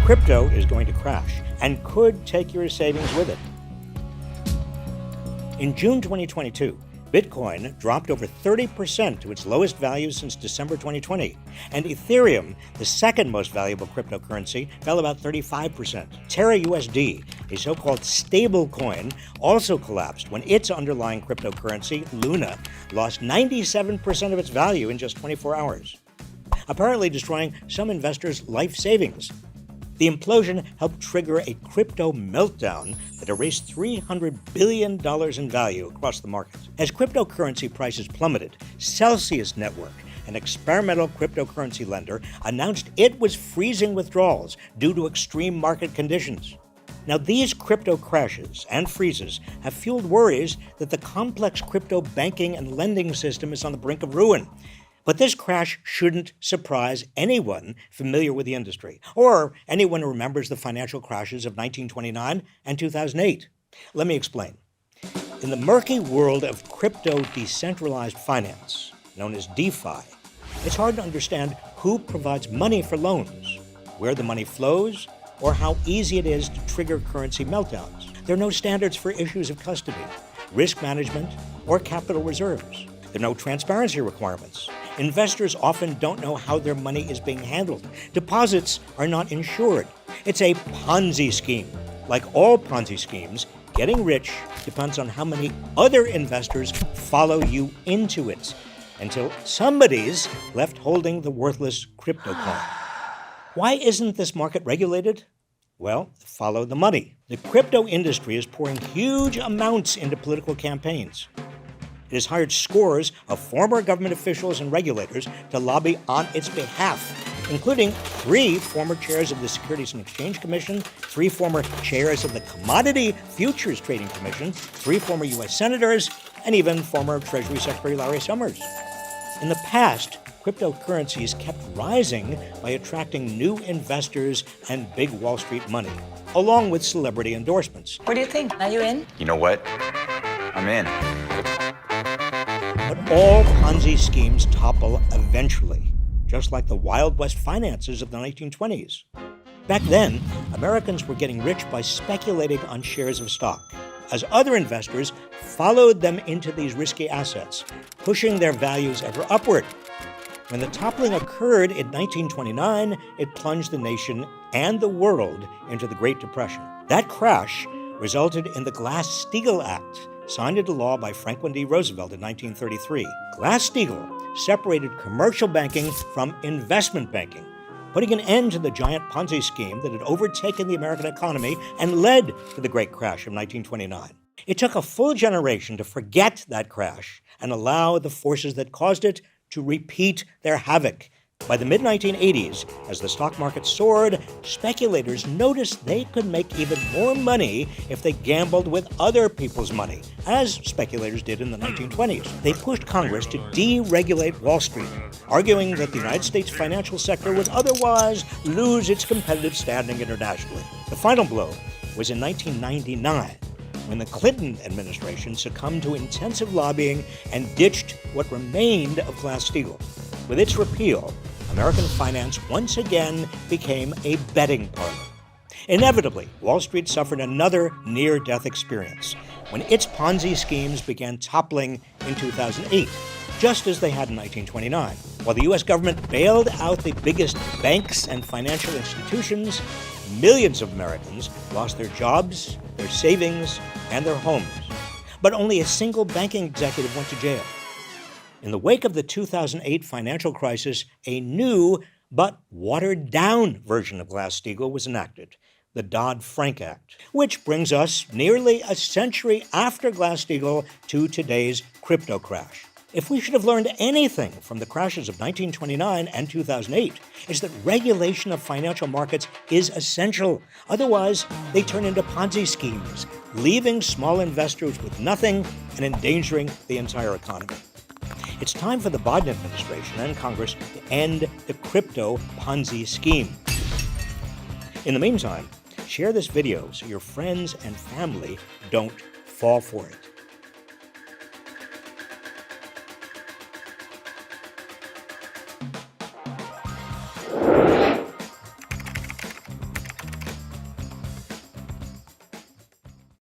Crypto is going to crash and could take your savings with it. In June 2022, Bitcoin dropped over 30% to its lowest value since December 2020, and Ethereum, the second most valuable cryptocurrency, fell about 35%. Terra USD, a so-called stable coin, also collapsed when its underlying cryptocurrency, Luna, lost 97% of its value in just 24 hours, apparently destroying some investors' life savings. The implosion helped trigger a crypto meltdown that erased $300 billion in value across the market. As cryptocurrency prices plummeted, Celsius Network, an experimental cryptocurrency lender, announced it was freezing withdrawals due to extreme market conditions. Now, these crypto crashes and freezes have fueled worries that the complex crypto banking and lending system is on the brink of ruin. But this crash shouldn't surprise anyone familiar with the industry, or anyone who remembers the financial crashes of 1929 and 2008. Let me explain. In the murky world of crypto decentralized finance, known as DeFi, it's hard to understand who provides money for loans, where the money flows, or how easy it is to trigger currency meltdowns. There are no standards for issues of custody, risk management, or capital reserves. There are no transparency requirements. Investors often don't know how their money is being handled. Deposits are not insured. It's a Ponzi scheme. Like all Ponzi schemes, getting rich depends on how many other investors follow you into it, until somebody's left holding the worthless crypto coin. Why isn't this market regulated? Well, follow the money. The crypto industry is pouring huge amounts into political campaigns. It has hired scores of former government officials and regulators to lobby on its behalf, including 3 former chairs of the Securities and Exchange Commission, 3 former chairs of the Commodity Futures Trading Commission, 3 former U.S. senators, and even former Treasury Secretary Larry Summers. In the past, cryptocurrencies kept rising by attracting new investors and big Wall Street money, along with celebrity endorsements. What do you think? Are you in? You know what? I'm in. But all Ponzi schemes topple eventually, just like the Wild West finances of the 1920s. Back then, Americans were getting rich by speculating on shares of stock, as other investors followed them into these risky assets, pushing their values ever upward. When the toppling occurred in 1929, it plunged the nation and the world into the Great Depression. That crash resulted in the Glass-Steagall Act, signed into law by Franklin D. Roosevelt in 1933. Glass-Steagall separated commercial banking from investment banking, putting an end to the giant Ponzi scheme that had overtaken the American economy and led to the Great Crash of 1929. It took a full generation to forget that crash and allow the forces that caused it to repeat their havoc. By the mid-1980s, as the stock market soared, speculators noticed they could make even more money if they gambled with other people's money, as speculators did in the 1920s. They pushed Congress to deregulate Wall Street, arguing that the United States financial sector would otherwise lose its competitive standing internationally. The final blow was in 1999, when the Clinton administration succumbed to intensive lobbying and ditched what remained of Glass-Steagall. With its repeal, American finance once again became a betting parlor. Inevitably, Wall Street suffered another near-death experience when its Ponzi schemes began toppling in 2008, just as they had in 1929. While the U.S. government bailed out the biggest banks and financial institutions, millions of Americans lost their jobs, their savings, and their homes. But only a single banking executive went to jail. In the wake of the 2008 financial crisis, a new but watered-down version of Glass-Steagall was enacted, the Dodd-Frank Act, which brings us nearly a century after Glass-Steagall to today's crypto crash. If we should have learned anything from the crashes of 1929 and 2008, it's that regulation of financial markets is essential. Otherwise, they turn into Ponzi schemes, leaving small investors with nothing and endangering the entire economy. It's time for the Biden administration and Congress to end the crypto Ponzi scheme. In the meantime, share this video so your friends and family don't fall for it.